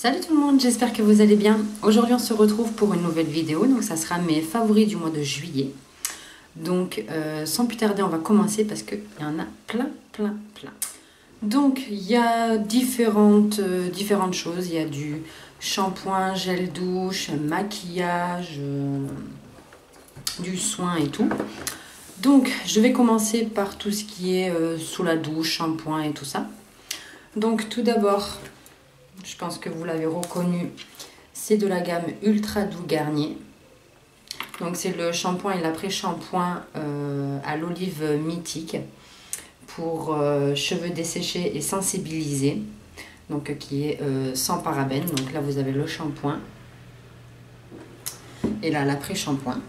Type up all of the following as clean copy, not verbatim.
Salut tout le monde, j'espère que vous allez bien. Aujourd'hui on se retrouve pour une nouvelle vidéo, donc ça sera mes favoris du mois de juillet. Donc sans plus tarder on va commencer parce qu'il y en a plein. Donc il y a différentes choses, il y a du shampoing, gel douche, maquillage, du soin et tout. Donc je vais commencer par tout ce qui est sous la douche, shampoing et tout ça. Donc tout d'abord, je pense que vous l'avez reconnu, c'est de la gamme Ultra Doux Garnier. Donc c'est le shampoing et l'après-shampoing à l'olive mythique pour cheveux desséchés et sensibilisés. Donc qui est sans parabènes. Donc là vous avez le shampoing et là l'après-shampoing.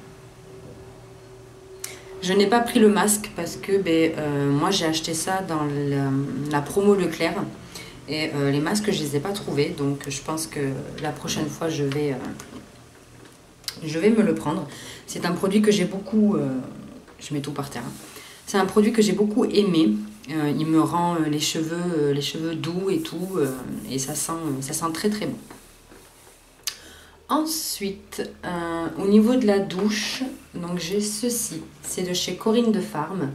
Je n'ai pas pris le masque parce que moi j'ai acheté ça dans la promo Leclerc. Et les masques, je ne les ai pas trouvés. Donc je pense que la prochaine fois, je vais me le prendre. C'est un produit que j'ai beaucoup... je mets tout par terre. Hein. C'est un produit que j'ai beaucoup aimé. Il me rend les cheveux doux et tout. Et ça sent très très bon. Ensuite, au niveau de la douche, donc j'ai ceci. C'est de chez Corinne de Farm.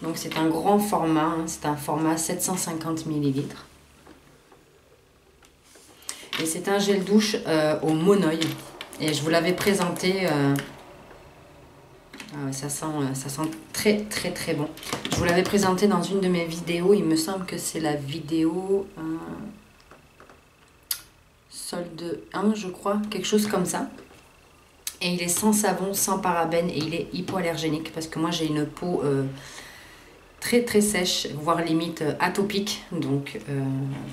Donc c'est un grand format, hein, c'est un format 750 ml. Et c'est un gel douche au monoeil. Et je vous l'avais présenté, ça sent très très très bon. Je vous l'avais présenté dans une de mes vidéos, il me semble que c'est la vidéo solde 1 je crois, quelque chose comme ça. Et il est sans savon, sans parabènes et il est hypoallergénique parce que moi j'ai une peau... très très sèche, voire limite atopique. Donc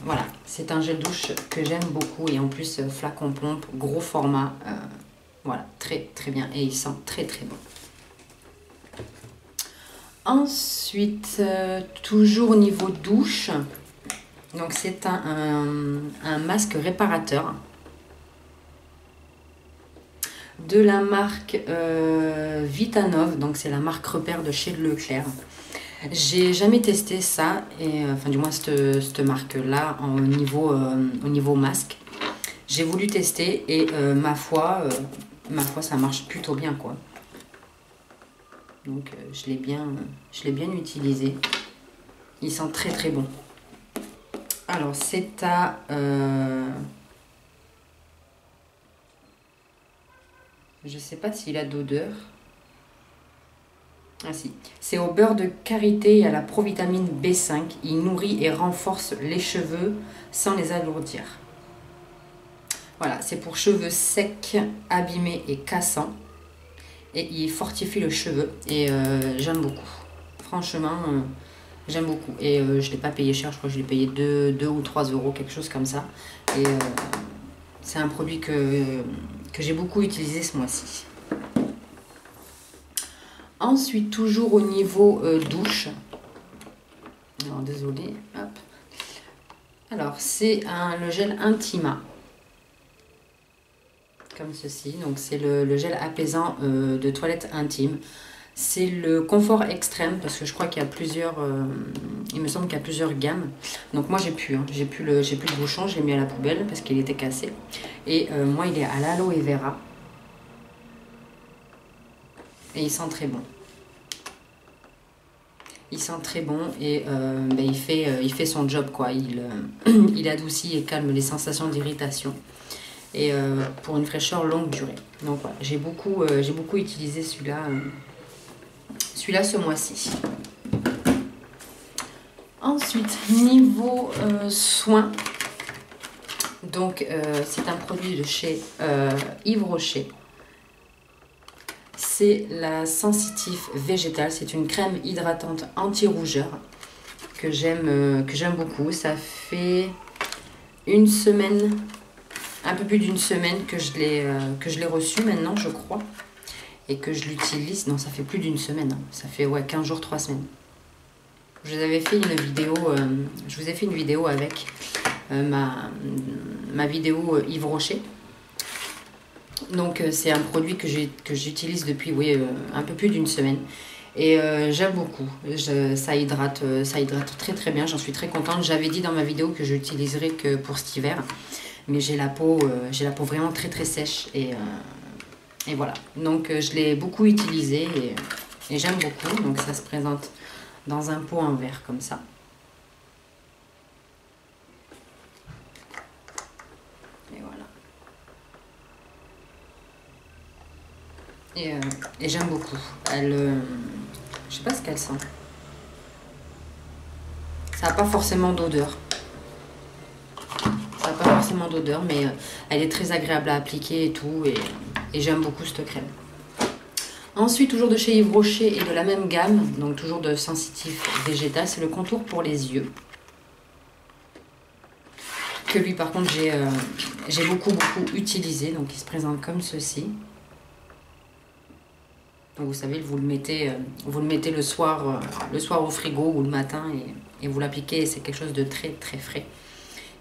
voilà, c'est un gel douche que j'aime beaucoup. Et en plus, flacon pompe, gros format. Voilà, très très bien. Et il sent très très bon. Ensuite, toujours au niveau douche. Donc c'est un masque réparateur. De la marque Vitanov. Donc c'est la marque repère de chez Leclerc. J'ai jamais testé ça, et, enfin du moins cette marque-là au niveau masque. J'ai voulu tester et ma foi ça marche plutôt bien quoi. Donc je l'ai bien utilisé. Il sent très très bon. Alors c'est à... je sais pas s'il a d'odeur. Ah si, c'est au beurre de karité et à la provitamine B5. Il nourrit et renforce les cheveux sans les alourdir. Voilà, c'est pour cheveux secs, abîmés et cassants. Et il fortifie le cheveu et j'aime beaucoup. Franchement, j'aime beaucoup. Et je ne l'ai pas payé cher, je crois que je l'ai payé 2 ou 3 euros, quelque chose comme ça. Et c'est un produit que j'ai beaucoup utilisé ce mois-ci. Ensuite, toujours au niveau douche. Alors, désolé. Hop. Alors, c'est le gel Intima. Comme ceci. Donc, c'est le gel apaisant de toilette intime. C'est le confort extrême parce que je crois qu'il y a plusieurs... il me semble qu'il y a plusieurs gammes. Donc, moi, j'ai plus de bouchon. Je l'ai mis à la poubelle parce qu'il était cassé. Et moi, il est à l'aloe vera. Et il sent très bon. Il sent très bon et il fait son job quoi. Il adoucit et calme les sensations d'irritation. Et pour une fraîcheur longue durée. Donc voilà, j'ai beaucoup utilisé celui-là ce mois-ci. Ensuite, niveau soins. Donc c'est un produit de chez Yves Rocher. C'est la Sensitif Végétale. C'est une crème hydratante anti-rougeur que j'aime beaucoup. Ça fait une semaine, un peu plus d'une semaine que je l'ai reçue maintenant, je crois. Et que je l'utilise. Non, ça fait plus d'une semaine. Hein. Ça fait 15 jours, 3 semaines. Je vous avais fait une vidéo, je vous ai fait une vidéo avec ma vidéo Yves Rocher. Donc c'est un produit que j'utilise depuis un peu plus d'une semaine Et j'aime beaucoup, ça hydrate très très bien, j'en suis très contente. J'avais dit dans ma vidéo que je l'utiliserais que pour cet hiver, mais j'ai la peau vraiment très très sèche et voilà. Donc je l'ai beaucoup utilisé et j'aime beaucoup. Donc ça se présente dans un pot en verre comme ça. Et voilà. Et j'aime beaucoup. Je sais pas ce qu'elle sent. Ça n'a pas forcément d'odeur. Ça n'a pas forcément d'odeur, mais elle est très agréable à appliquer et tout. Et j'aime beaucoup cette crème. Ensuite, toujours de chez Yves Rocher et de la même gamme, donc toujours de Sensitif Végétal, c'est le contour pour les yeux. Que lui, par contre, j'ai beaucoup utilisé. Donc, il se présente comme ceci. Donc, vous savez, vous le mettez le soir au frigo ou le matin et vous l'appliquez. C'est quelque chose de très très frais.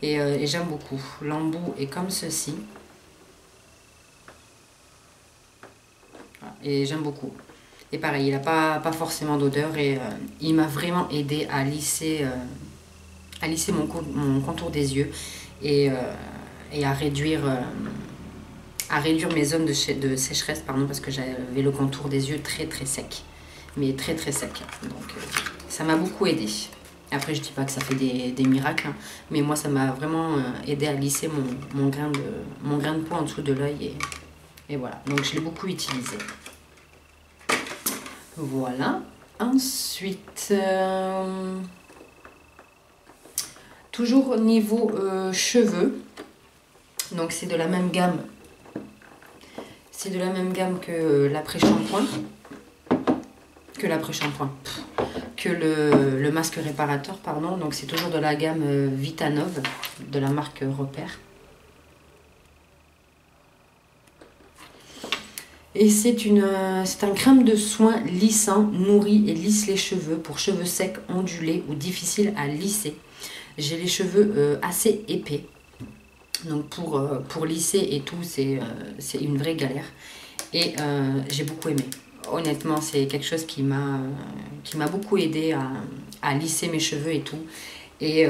Et j'aime beaucoup. L'embout est comme ceci. Voilà. Et j'aime beaucoup. Et pareil, il n'a pas forcément d'odeur et il m'a vraiment aidé à lisser mon contour des yeux et à réduire mes zones de sécheresse, parce que j'avais le contour des yeux très très sec, mais très très sec. Donc ça m'a beaucoup aidé. Après, je dis pas que ça fait des miracles, hein, mais moi ça m'a vraiment aidé à lisser mon grain de peau en dessous de l'œil et voilà. Donc je l'ai beaucoup utilisé. Voilà. Ensuite, toujours au niveau cheveux, donc c'est de la même gamme. C'est de la même gamme que l'après-shampoing. Que le masque réparateur, pardon. Donc c'est toujours de la gamme Vitanove, de la marque Repère. Et c'est un crème de soin lissant, nourrit et lisse les cheveux pour cheveux secs, ondulés ou difficiles à lisser. J'ai les cheveux assez épais. Donc pour lisser et tout, c'est une vraie galère. Et j'ai beaucoup aimé. Honnêtement, c'est quelque chose qui m'a beaucoup aidé à lisser mes cheveux et tout. Et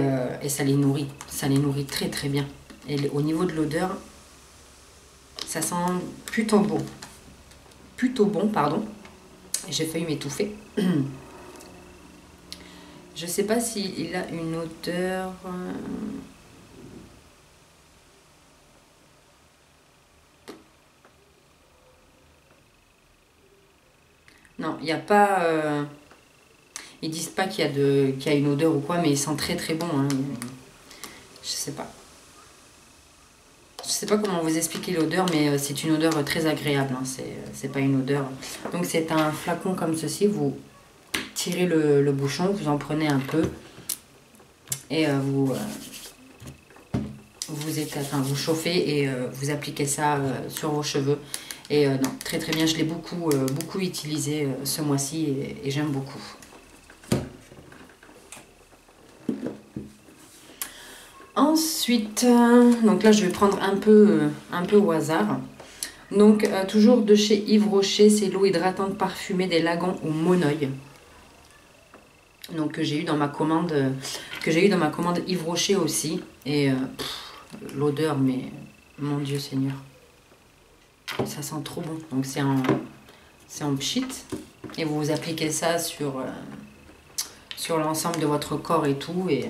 ça les nourrit. Ça les nourrit très très bien. Et au niveau de l'odeur, ça sent plutôt bon. J'ai failli m'étouffer. Je sais pas s'il a une odeur... Non, il n'y a pas... Ils disent pas qu'il y a une odeur ou quoi, mais il sent très très bon. Hein. Je sais pas. Je sais pas comment vous expliquer l'odeur, mais c'est une odeur très agréable. Hein. C'est pas une odeur... Donc c'est un flacon comme ceci. Vous tirez le bouchon, vous en prenez un peu. Et vous chauffez et vous appliquez ça sur vos cheveux. Et non, très très bien, je l'ai beaucoup utilisé ce mois-ci et j'aime beaucoup. Ensuite, donc là je vais prendre un peu au hasard. Donc toujours de chez Yves Rocher, c'est l'eau hydratante parfumée des lagons au monoeil. Donc que j'ai eu dans ma commande Yves Rocher aussi. Et l'odeur, mais mon Dieu Seigneur. Ça sent trop bon. Donc c'est en pchit. Et vous appliquez ça sur l'ensemble de votre corps et tout. Et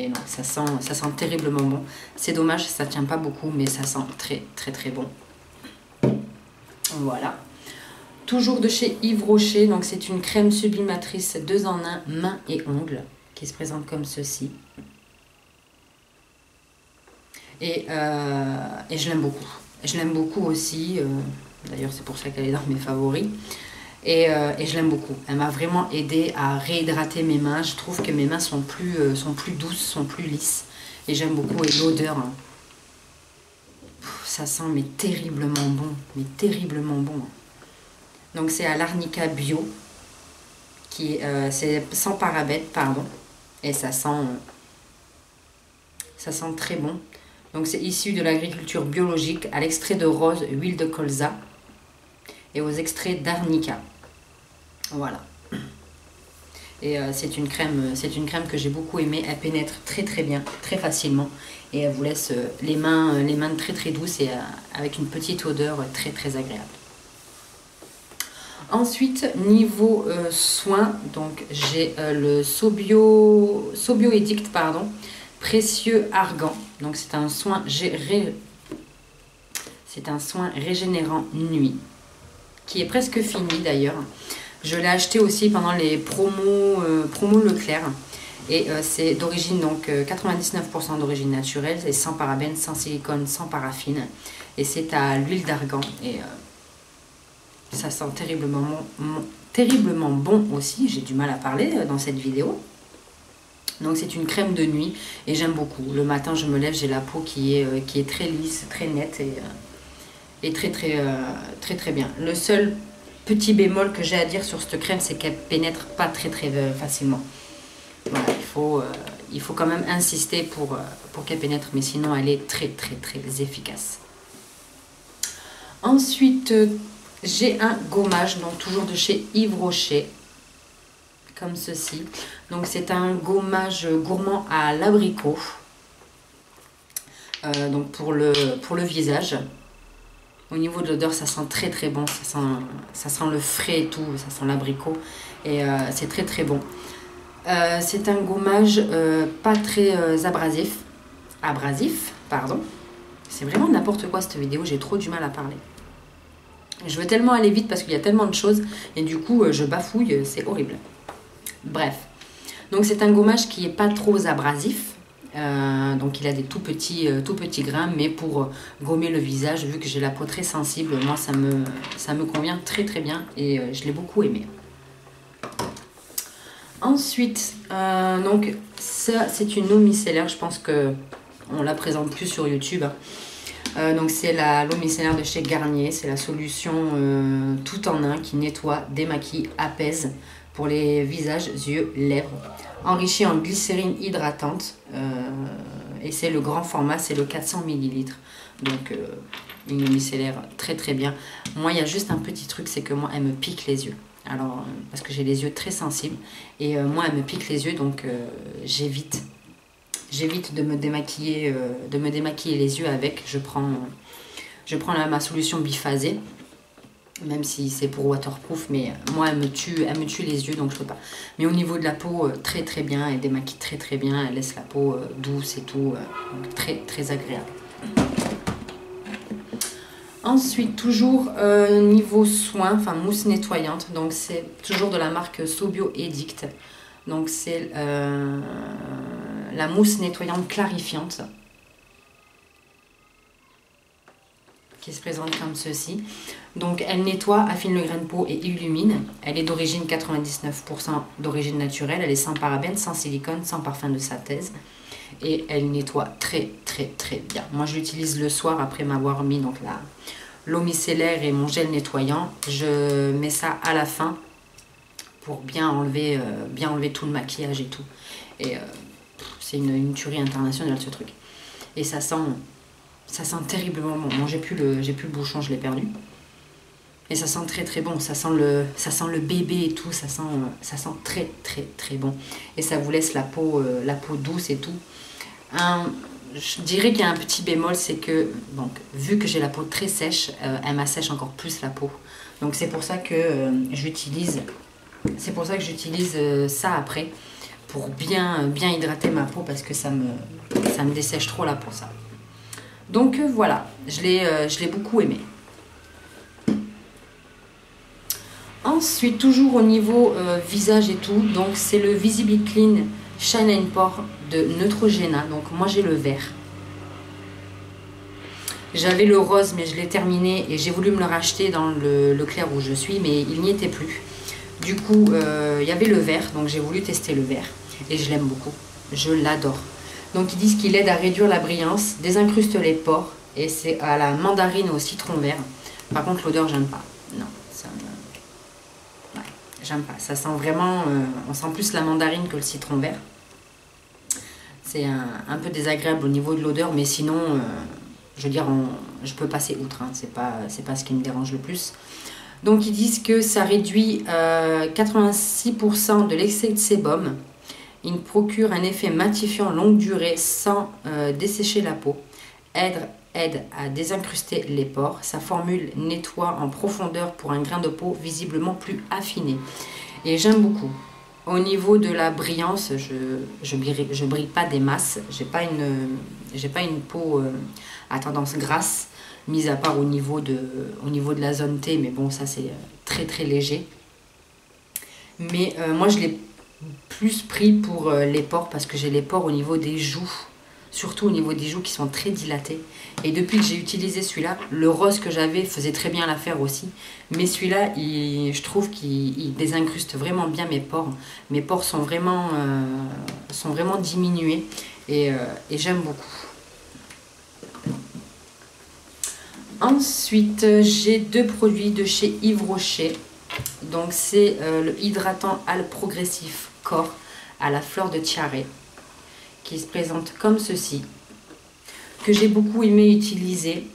non, ça sent terriblement bon. C'est dommage, ça tient pas beaucoup, mais ça sent très très très bon. Voilà. Toujours de chez Yves Rocher. Donc c'est une crème sublimatrice 2 en 1 main et ongles qui se présente comme ceci. Et je l'aime beaucoup. Je l'aime beaucoup aussi, d'ailleurs c'est pour ça qu'elle est dans mes favoris. Et je l'aime beaucoup. Elle m'a vraiment aidé à réhydrater mes mains. Je trouve que mes mains sont plus douces, sont plus lisses. Et j'aime beaucoup. Et l'odeur, hein, ça sent mais terriblement bon. Mais terriblement bon. Donc c'est à l'Arnica Bio. C'est sans parabènes, pardon. Et ça sent très bon. Donc c'est issu de l'agriculture biologique à l'extrait de rose, huile de colza et aux extraits d'arnica. Voilà. Et c'est une crème que j'ai beaucoup aimée. Elle pénètre très très bien, très facilement. Et elle vous laisse les mains très très douces et avec une petite odeur très très agréable. Ensuite, niveau soins, donc j'ai le Sobio Edict, pardon, précieux argan. Donc c'est un soin régénérant nuit, qui est presque fini d'ailleurs. Je l'ai acheté aussi pendant les promos Leclerc. Et c'est d'origine, donc 99% d'origine naturelle, c'est sans parabènes, sans silicone, sans paraffine. Et c'est à l'huile d'argan. Et ça sent terriblement bon aussi. J'ai du mal à parler dans cette vidéo. Donc c'est une crème de nuit et j'aime beaucoup. Le matin, je me lève, j'ai la peau qui est très lisse, très nette et très bien. Le seul petit bémol que j'ai à dire sur cette crème, c'est qu'elle pénètre pas très facilement. Voilà, il faut quand même insister pour qu'elle pénètre, mais sinon elle est très efficace. Ensuite, j'ai un gommage, donc toujours de chez Yves Rocher, comme ceci. Donc c'est un gommage gourmand à l'abricot, donc pour le visage. Au niveau de l'odeur, ça sent très bon, ça sent le frais et tout, ça sent l'abricot et c'est très bon. C'est un gommage pas très abrasif, pardon. C'est vraiment n'importe quoi cette vidéo, j'ai trop du mal à parler. Je veux tellement aller vite parce qu'il y a tellement de choses et du coup je bafouille, c'est horrible. Bref, donc c'est un gommage qui n'est pas trop abrasif. Donc il a des tout petits grains, mais pour gommer le visage, vu que j'ai la peau très sensible, moi ça me convient très bien et je l'ai beaucoup aimé. Ensuite, donc ça c'est une eau micellaire, je pense que on la présente plus sur YouTube. Donc c'est l'eau micellaire de chez Garnier, c'est la solution tout en un qui nettoie, démaquille, apaise pour les visages, yeux, lèvres, enrichi en glycérine hydratante et c'est le grand format, c'est le 400 ml. Donc une eau micellaire très bien. Moi il y a juste un petit truc, c'est que moi elle me pique les yeux. Alors parce que j'ai les yeux très sensibles et moi elle me pique les yeux, donc j'évite de me démaquiller les yeux avec. Je prends ma solution biphasée, même si c'est pour waterproof, mais moi elle me tue les yeux, donc je peux pas. Mais au niveau de la peau, très bien, elle démaquille très bien, elle laisse la peau douce et tout, donc très agréable. Ensuite, toujours niveau soin, enfin mousse nettoyante, donc c'est toujours de la marque Sobio Edict. Donc c'est la mousse nettoyante clarifiante qui se présente comme ceci. Donc elle nettoie, affine le grain de peau et illumine. Elle est d'origine 99% d'origine naturelle. Elle est sans parabènes, sans silicone, sans parfum de synthèse. Et elle nettoie très bien. Moi je l'utilise le soir après m'avoir mis donc l'eau micellaire et mon gel nettoyant. Je mets ça à la fin pour bien enlever tout le maquillage et tout. Et c'est une tuerie internationale ce truc. Et ça sent terriblement bon. Moi j'ai plus le bouchon, je l'ai perdu. Et ça sent très bon. Ça sent le bébé et tout. Ça sent très bon. Et ça vous laisse la peau douce et tout. Je dirais qu'il y a un petit bémol, c'est que donc, vu que j'ai la peau très sèche, elle m'assèche encore plus la peau. Donc c'est pour ça que j'utilise ça après pour bien hydrater ma peau, parce que ça me dessèche trop la peau ça. Donc voilà, je l'ai beaucoup aimé. Ensuite, toujours au niveau visage et tout, donc c'est le Visibiclean Shine and Pore de Neutrogena. Donc moi j'ai le vert. J'avais le rose mais je l'ai terminé et j'ai voulu me le racheter dans le Leclerc où je suis, mais il n'y était plus. Du coup, il y avait le vert, donc j'ai voulu tester le vert. Et je l'aime beaucoup, je l'adore. Donc ils disent qu'il aide à réduire la brillance, désincruste les pores, et c'est à la mandarine au citron vert. Par contre l'odeur j'aime pas, non, ça me... ouais, j'aime pas. Ça sent vraiment, on sent plus la mandarine que le citron vert. C'est un peu désagréable au niveau de l'odeur, mais sinon, je veux dire, je peux passer outre, hein. C'est pas ce qui me dérange le plus. Donc ils disent que ça réduit 86% de l'excès de sébum. Il procure un effet matifiant longue durée sans dessécher la peau. Aide à désincruster les pores. Sa formule nettoie en profondeur pour un grain de peau visiblement plus affiné. Et j'aime beaucoup. Au niveau de la brillance, je brille pas des masses. J'ai pas une peau à tendance grasse, mis à part au niveau de la zone T. Mais bon, ça c'est très très léger. Mais moi je l'ai plus pris pour les pores parce que j'ai les pores au niveau des joues. Surtout au niveau des joues qui sont très dilatées. Et depuis que j'ai utilisé celui-là, le rose que j'avais faisait très bien l'affaire aussi. Mais celui-là, je trouve qu'il désincruste vraiment bien mes pores. Mes pores sont vraiment diminués et j'aime beaucoup. Ensuite, j'ai deux produits de chez Yves Rocher. Donc c'est le hydratant Al Progressif Corps à la fleur de tiare, qui se présente comme ceci, que j'ai beaucoup aimé utiliser.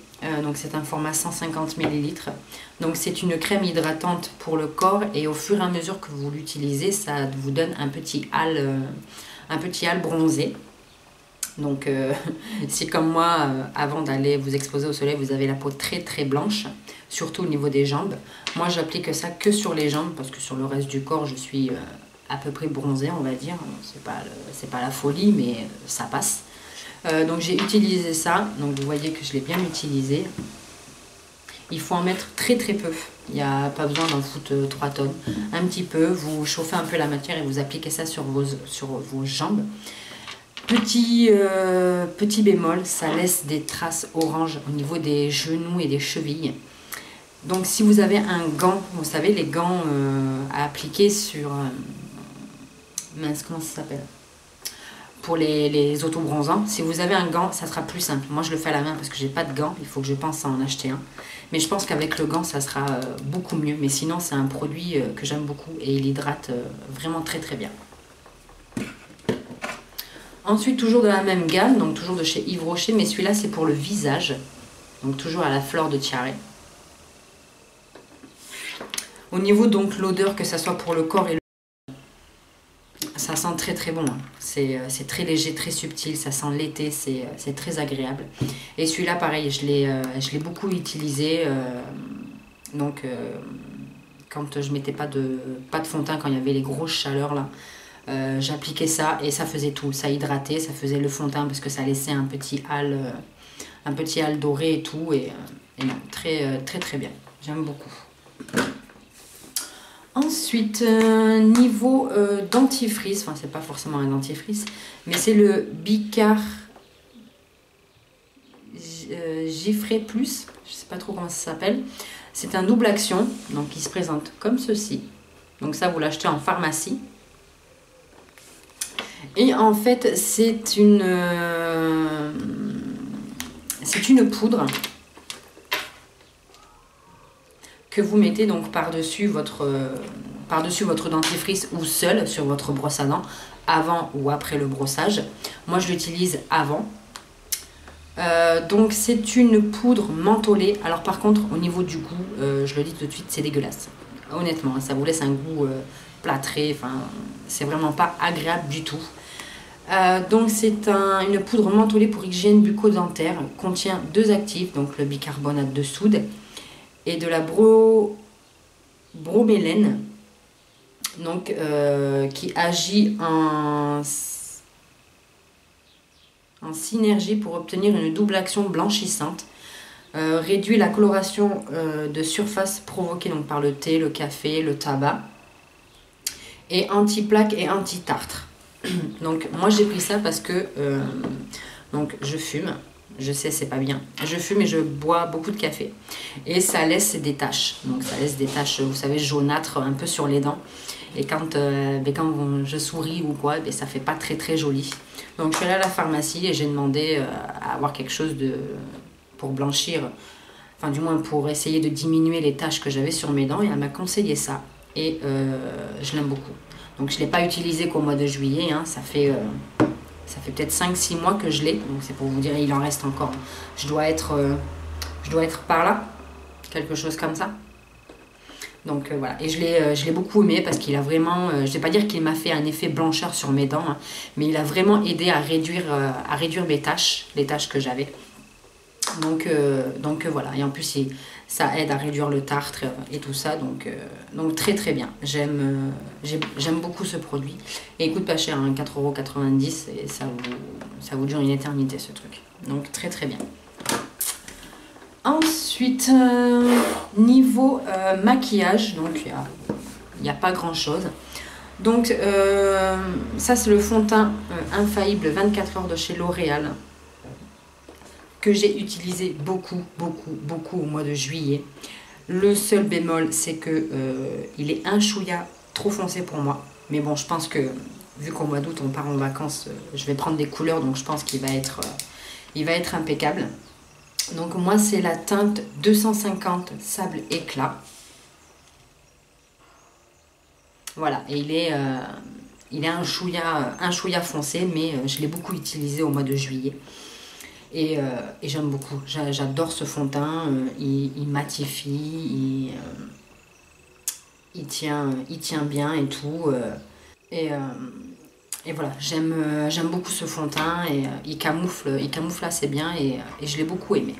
Donc c'est un format 150 ml. Donc c'est une crème hydratante pour le corps et au fur et à mesure que vous l'utilisez, ça vous donne un petit hâle bronzé. Donc si comme moi, avant d'aller vous exposer au soleil, vous avez la peau très très blanche, surtout au niveau des jambes. Moi j'applique ça que sur les jambes parce que sur le reste du corps je suis à peu près bronzée, on va dire. C'est pas la folie, mais ça passe. Donc j'ai utilisé ça, donc vous voyez que je l'ai bien utilisé. Il faut en mettre très très peu, il n'y a pas besoin d'en foutre 3 tonnes. Un petit peu, vous chauffez un peu la matière et vous appliquez ça sur vos jambes. Petit bémol, ça laisse des traces orange au niveau des genoux et des chevilles. Donc si vous avez un gant, vous savez les gants à appliquer sur... mince, comment ça s'appelle? Pour les autobronzants, si vous avez un gant, ça sera plus simple. Moi je le fais à la main parce que j'ai pas de gant, il faut que je pense à en acheter un. Mais je pense qu'avec le gant ça sera beaucoup mieux. Mais sinon c'est un produit que j'aime beaucoup et il hydrate vraiment très très bien. Ensuite toujours de la même gamme, donc toujours de chez Yves Rocher, mais celui-là c'est pour le visage. Donc toujours à la fleur de tiare. Au niveau donc l'odeur, que ça soit pour le corps et le... ça sent très très bon, hein. C'est très léger, très subtil, ça sent l'été, c'est très agréable. Et celui-là pareil, je l'ai beaucoup utilisé, quand je mettais pas de fond de teint, quand il y avait les grosses chaleurs là, j'appliquais ça et ça faisait tout, ça hydratait, ça faisait le fond de teint parce que ça laissait un petit hâle doré et tout, et non, très très très bien, j'aime beaucoup. Ensuite, niveau dentifrice, enfin c'est pas forcément un dentifrice, mais c'est le Bicar Gifré Plus, je sais pas trop comment ça s'appelle. C'est un double action, donc il se présente comme ceci. Donc ça vous l'achetez en pharmacie. Et en fait c'est une poudre que vous mettez donc par-dessus votre dentifrice ou seul sur votre brosse à dents, avant ou après le brossage. Moi je l'utilise avant. Donc c'est une poudre mentholée. Alors par contre au niveau du goût, je le dis tout de suite, c'est dégueulasse. Honnêtement, ça vous laisse un goût plâtré, enfin c'est vraiment pas agréable du tout. Donc c'est une poudre mentholée pour hygiène bucco-dentaire, contient 2 actifs, donc le bicarbonate de soude et de la bromélène, donc qui agit en synergie pour obtenir une double action blanchissante, réduit la coloration de surface provoquée donc par le thé, le café, le tabac, et anti-plaque et anti-tartre. Donc moi j'ai pris ça parce que donc je fume. Je sais, c'est pas bien. Je fume et je bois beaucoup de café. Et ça laisse des taches. Donc ça laisse des taches, vous savez, jaunâtres un peu sur les dents. Et quand je souris ou quoi, ça fait pas très très joli. Donc je suis allée à la pharmacie et j'ai demandé à avoir quelque chose pour blanchir. Enfin du moins pour essayer de diminuer les taches que j'avais sur mes dents. Et elle m'a conseillé ça. Et je l'aime beaucoup. Donc je ne l'ai pas utilisé qu'au mois de juillet. Hein. Ça fait peut-être 5-6 mois que je l'ai, donc c'est pour vous dire, il en reste encore. Je dois être par là, quelque chose comme ça. Donc voilà, et je l'ai beaucoup aimé parce qu'il a vraiment, je ne vais pas dire qu'il m'a fait un effet blancheur sur mes dents, hein, mais il a vraiment aidé à réduire mes taches, les taches que j'avais. Donc voilà, et en plus ça aide à réduire le tartre et tout ça, donc très très bien. J'aime beaucoup ce produit. Et il coûte pas cher, hein, 4,90 € et ça vous dure une éternité ce truc. Donc très très bien. Ensuite, niveau maquillage, donc il n'y a pas grand chose. Donc ça c'est le fond de teint infaillible 24 heures de chez L'Oréal, que j'ai utilisé beaucoup au mois de juillet. Le seul bémol, c'est que il est un chouïa trop foncé pour moi. Mais bon, je pense que vu qu'au mois d'août on part en vacances, je vais prendre des couleurs, donc je pense qu'il va être impeccable. Donc moi c'est la teinte 250 sable éclat. Voilà, et il est un chouïa foncé, mais je l'ai beaucoup utilisé au mois de juillet. Et j'aime beaucoup, j'adore ce fond de teint, il matifie, il tient bien et tout. Et voilà, j'aime beaucoup ce fond de teint et il camoufle assez bien et je l'ai beaucoup aimé.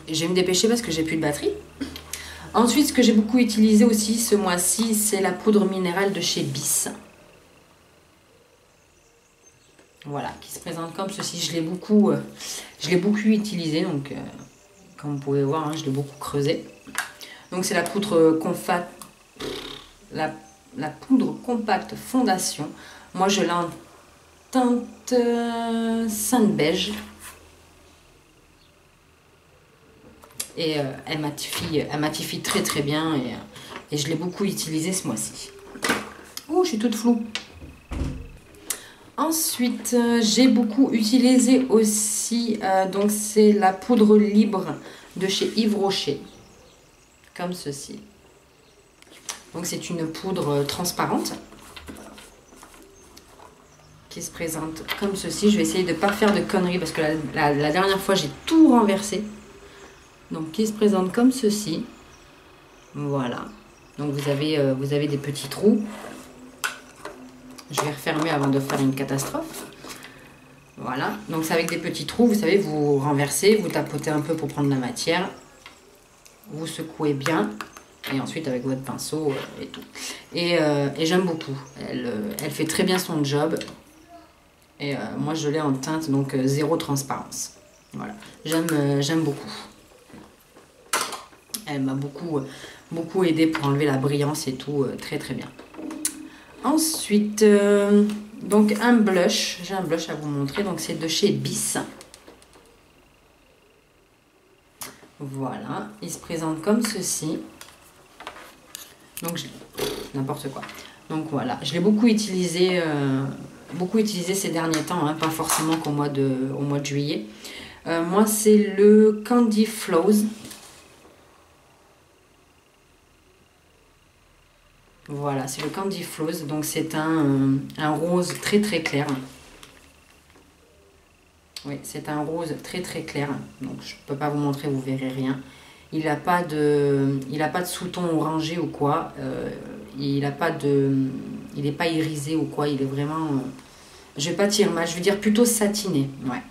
Je vais me dépêcher parce que j'ai plus de batterie. Ensuite, ce que j'ai beaucoup utilisé aussi ce mois-ci, c'est la poudre minérale de chez Bis. Voilà, qui se présente comme ceci. Je l'ai beaucoup utilisé, donc comme vous pouvez voir, hein, je l'ai beaucoup creusé. Donc c'est la poudre la poudre compacte fondation. Moi je l'ai en teinte sainte beige. Et elle matifie très très bien et je l'ai beaucoup utilisé ce mois-ci. Oh, je suis toute floue. Ensuite, j'ai beaucoup utilisé aussi, donc c'est la poudre libre de chez Yves Rocher, comme ceci. Donc c'est une poudre transparente qui se présente comme ceci. Je vais essayer de ne pas faire de conneries parce que la dernière fois j'ai tout renversé. Donc qui se présente comme ceci. Voilà. Donc vous avez des petits trous. Je vais refermer avant de faire une catastrophe. Voilà. Donc c'est avec des petits trous. Vous savez, vous renversez, vous tapotez un peu pour prendre la matière. Vous secouez bien. Et ensuite avec votre pinceau et tout. Et j'aime beaucoup. Elle fait très bien son job. Et moi je l'ai en teinte, donc zéro transparence. Voilà. J'aime beaucoup. Elle m'a beaucoup aidé pour enlever la brillance et tout. Très très bien. Ensuite, donc un blush. J'ai un blush à vous montrer. Donc c'est de chez Bis. Voilà. Il se présente comme ceci. Donc n'importe quoi. Donc voilà. Je l'ai beaucoup utilisé ces derniers temps. Hein, pas forcément qu'au mois de juillet. Moi c'est le Candy Flows. Voilà, c'est le Candy Flows, donc c'est un rose très très clair. Oui, c'est un rose très très clair, donc je ne peux pas vous montrer, vous verrez rien. Il n'a pas de sous-ton orangé ou quoi, il n'est pas irisé ou quoi, il est vraiment, je vais pas dire mal, je veux dire plutôt satiné, ouais.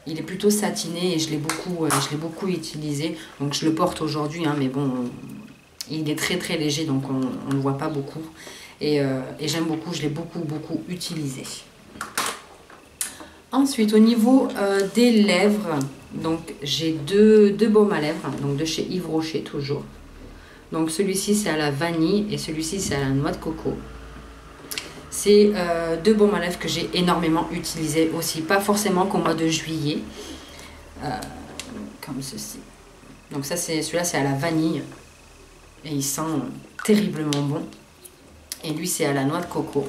Il est plutôt satiné et je l'ai beaucoup utilisé, donc je le porte aujourd'hui, hein, mais bon... Il est très très léger, donc on ne le voit pas beaucoup. Et j'aime beaucoup, je l'ai beaucoup utilisé. Ensuite, au niveau des lèvres, donc j'ai deux baumes à lèvres, donc de chez Yves Rocher toujours. Donc celui-ci c'est à la vanille et celui-ci c'est à la noix de coco. C'est deux baumes à lèvres que j'ai énormément utilisé aussi, pas forcément qu'au mois de juillet. Comme ceci. Donc ça celui-là c'est à la vanille. Et il sent terriblement bon. Et lui, c'est à la noix de coco.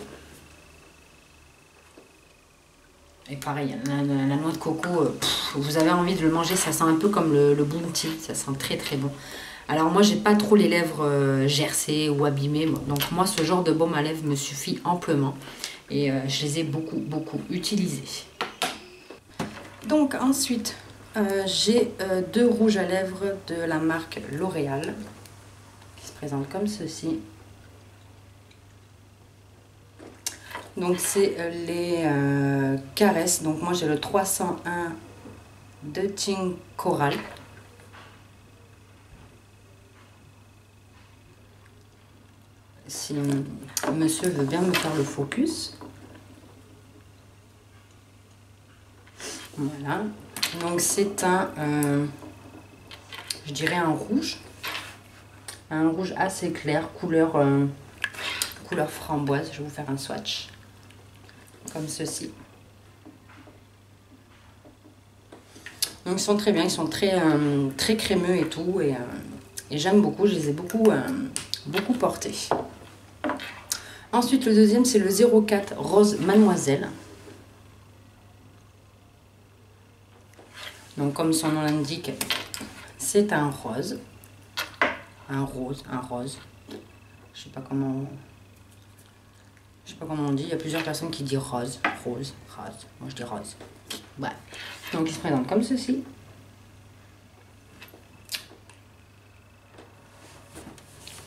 Et pareil, la noix de coco, vous avez envie de le manger. Ça sent un peu comme le bounty. Ça sent très très bon. Alors moi, j'ai pas trop les lèvres gercées ou abîmées. Donc moi, ce genre de baume à lèvres me suffit amplement. Et je les ai beaucoup utilisés. Donc ensuite, j'ai deux rouges à lèvres de la marque L'Oréal qui se présentent comme ceci. Donc c'est les caresses. Donc moi j'ai le 301 de Team Coral. Si monsieur veut bien me faire le focus. Voilà. Donc c'est un, je dirais un rouge assez clair, couleur framboise. Je vais vous faire un swatch comme ceci. Donc ils sont très bien, ils sont très crémeux et tout, et j'aime beaucoup, je les ai beaucoup portés. Ensuite le deuxième c'est le 04 Rose Mademoiselle. Donc comme son nom l'indique, c'est un rose, un rose. Je sais pas comment on dit. Il y a plusieurs personnes qui disent rose. Moi je dis rose. Ouais. Donc il se présente comme ceci.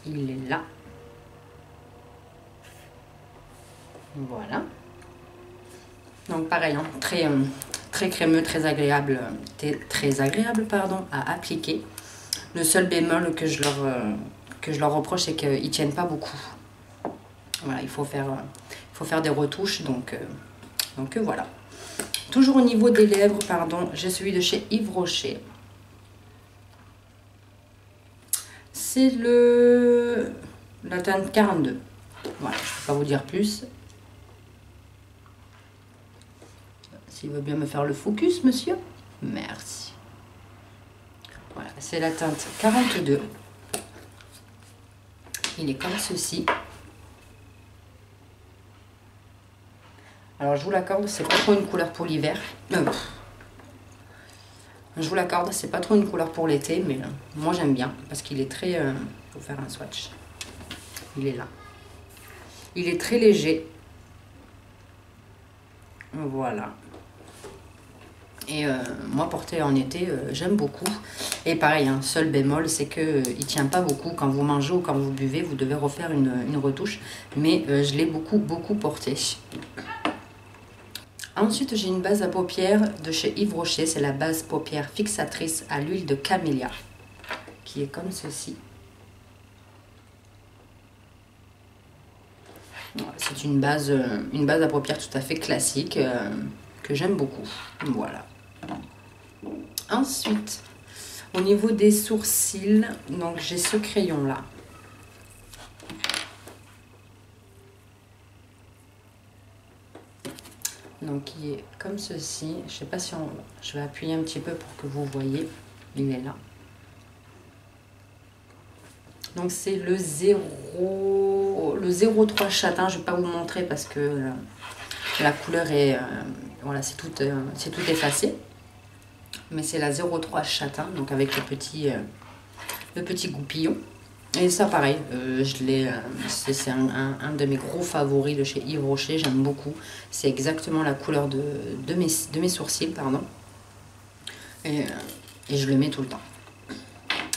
Il est là. Voilà. Donc pareil, hein, très crémeux, très agréable pardon, à appliquer. Le seul bémol que je leur reproche, c'est qu'ils ne tiennent pas beaucoup. Voilà, il faut faire des retouches, donc voilà. Toujours au niveau des lèvres, pardon, j'ai celui de chez Yves Rocher. C'est la teinte 42. Voilà, je ne peux pas vous dire plus. S'il veut bien me faire le focus, monsieur. Merci. Voilà, c'est la teinte 42. Il est comme ceci. Alors je vous l'accorde, c'est pas trop une couleur pour l'hiver. Je vous l'accorde, c'est pas trop une couleur pour l'été, mais moi j'aime bien parce qu'il est très... je vais vous faire un swatch. Il est là. Il est très léger. Voilà. Et moi porter en été, j'aime beaucoup. Et pareil, un seul bémol, c'est que il tient pas beaucoup. Quand vous mangez ou quand vous buvez, vous devez refaire une retouche. Mais je l'ai beaucoup porté. Ensuite, j'ai une base à paupières de chez Yves Rocher. C'est la base paupières fixatrice à l'huile de camélia, qui est comme ceci. C'est une base à paupières tout à fait classique que j'aime beaucoup. Voilà. Ensuite, au niveau des sourcils, donc j'ai ce crayon là. Donc il est comme ceci. Je sais pas si je vais appuyer un petit peu pour que vous voyez. Il est là. Donc c'est le 03 châtain. Je vais pas vous montrer parce que la couleur est voilà, c'est tout effacé. Mais c'est la 03 châtain, donc avec le petit goupillon. Et ça pareil, c'est un de mes gros favoris de chez Yves Rocher, j'aime beaucoup. C'est exactement la couleur de mes sourcils, pardon. Et je le mets tout le temps.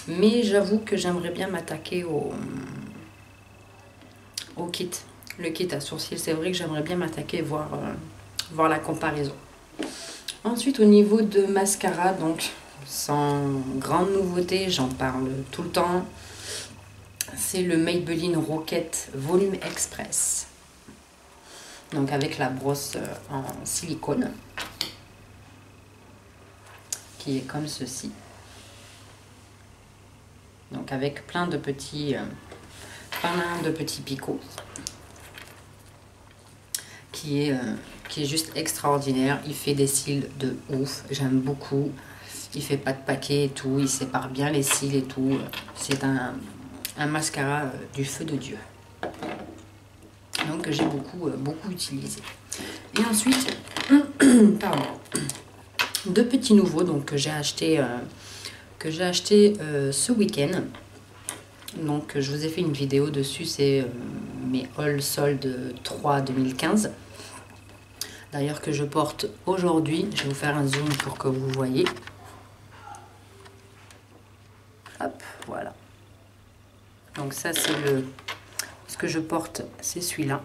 Mais j'avoue que j'aimerais bien m'attaquer au kit. Le kit à sourcils, c'est vrai que j'aimerais bien m'attaquer et voir la comparaison. Ensuite, au niveau de mascara, donc sans grande nouveauté, j'en parle tout le temps. C'est le Maybelline Rocket Volume Express. Donc avec la brosse en silicone. Qui est comme ceci. Donc avec plein de petits picots. Qui est juste extraordinaire. Il fait des cils de ouf. J'aime beaucoup. Il fait pas de paquet et tout. Il sépare bien les cils et tout. C'est un mascara du feu de Dieu. Donc que j'ai beaucoup utilisé. Et ensuite, pardon, deux petits nouveaux donc que j'ai acheté ce week-end. Donc je vous ai fait une vidéo dessus, c'est mes haul soldes 3 2015. D'ailleurs que je porte aujourd'hui. Je vais vous faire un zoom pour que vous voyez. ça c'est ce que je porte, c'est celui-là.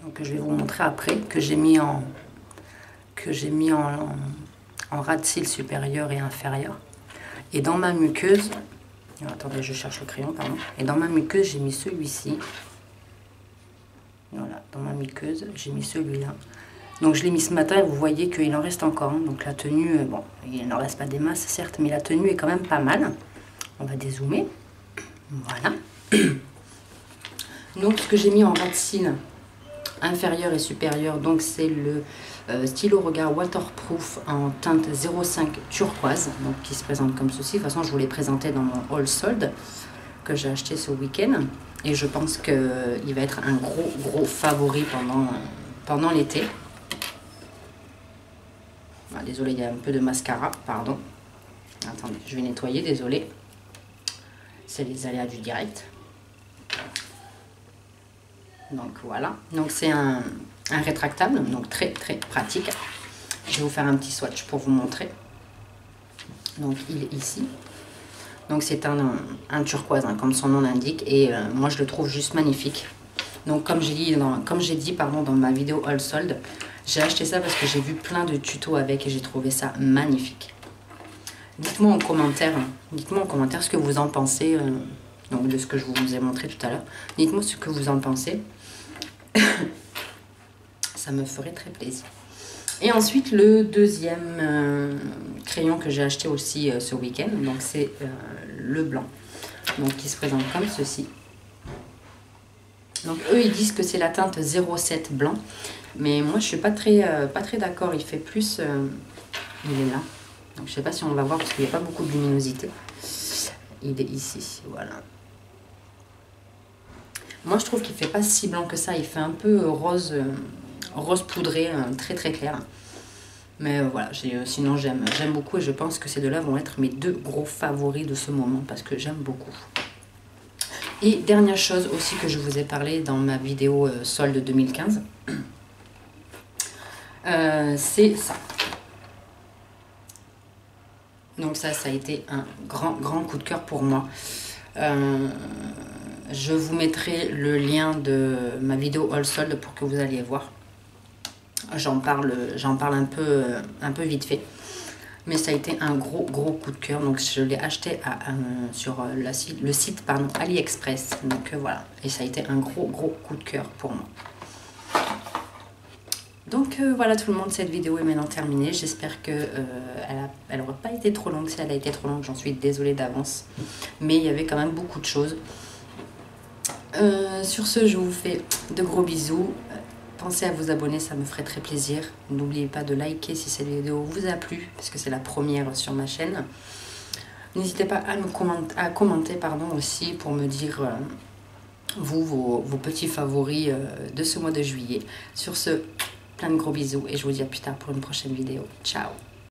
Donc je vais vous montrer après, que j'ai mis en ras de cils supérieur et inférieur. Et dans ma muqueuse, attendez, je cherche le crayon, pardon. Et dans ma muqueuse, j'ai mis celui-ci. Voilà, dans ma muqueuse, j'ai mis celui-là. Donc je l'ai mis ce matin et vous voyez qu'il en reste encore. Hein. Donc la tenue, bon, il n'en reste pas des masses certes, mais la tenue est quand même pas mal. On va dézoomer. Voilà. Donc ce que j'ai mis en ras de cils inférieur et supérieur, donc c'est le stylo regard waterproof en teinte 05 turquoise, donc qui se présente comme ceci. De toute façon, je vous l'ai présenté dans mon haul solde que j'ai acheté ce week-end. Et je pense qu'il va être un gros favori pendant l'été. Ah, désolé, il y a un peu de mascara, pardon. Attendez, je vais nettoyer, désolé. C'est les aléas du direct. Donc voilà, donc c'est un rétractable, donc très pratique. Je vais vous faire un petit swatch pour vous montrer. Donc il est ici. Donc c'est un turquoise, hein, comme son nom l'indique, et moi je le trouve juste magnifique. Donc comme j'ai dit, dans ma vidéo haul solde, j'ai acheté ça parce que j'ai vu plein de tutos avec et j'ai trouvé ça magnifique. Dites-moi en commentaire ce que vous en pensez, donc de ce que je vous ai montré tout à l'heure. Dites-moi ce que vous en pensez. Ça me ferait très plaisir. Et ensuite le deuxième crayon que j'ai acheté aussi ce week-end, donc c'est le blanc, donc qui se présente comme ceci. Donc eux ils disent que c'est la teinte 07 blanc, mais moi je suis pas très d'accord. Il fait plus, il est là, donc je sais pas si on va voir parce qu'il n'y a pas beaucoup de luminosité. Il est ici, voilà. Moi je trouve qu'il fait pas si blanc que ça, il fait un peu rose poudré, très clair. Mais voilà, sinon j'aime beaucoup et je pense que ces deux-là vont être mes deux gros favoris de ce moment parce que j'aime beaucoup. Et dernière chose aussi que je vous ai parlé dans ma vidéo solde 2015, c'est ça. Donc ça a été un grand coup de cœur pour moi. Je vous mettrai le lien de ma vidéo haul solde pour que vous alliez voir. J'en parle un peu vite fait. Mais ça a été un gros coup de cœur. Donc je l'ai acheté sur le site AliExpress. Donc voilà. Et ça a été un gros coup de cœur pour moi. Donc voilà tout le monde, cette vidéo est maintenant terminée. J'espère que elle n'aura pas été trop longue. Si elle a été trop longue, j'en suis désolée d'avance. Mais il y avait quand même beaucoup de choses. Sur ce, je vous fais de gros bisous. Pensez à vous abonner, ça me ferait très plaisir. N'oubliez pas de liker si cette vidéo vous a plu, parce que c'est la première sur ma chaîne. N'hésitez pas à commenter aussi pour me dire vos petits favoris de ce mois de juillet. Sur ce, plein de gros bisous et je vous dis à plus tard pour une prochaine vidéo. Ciao!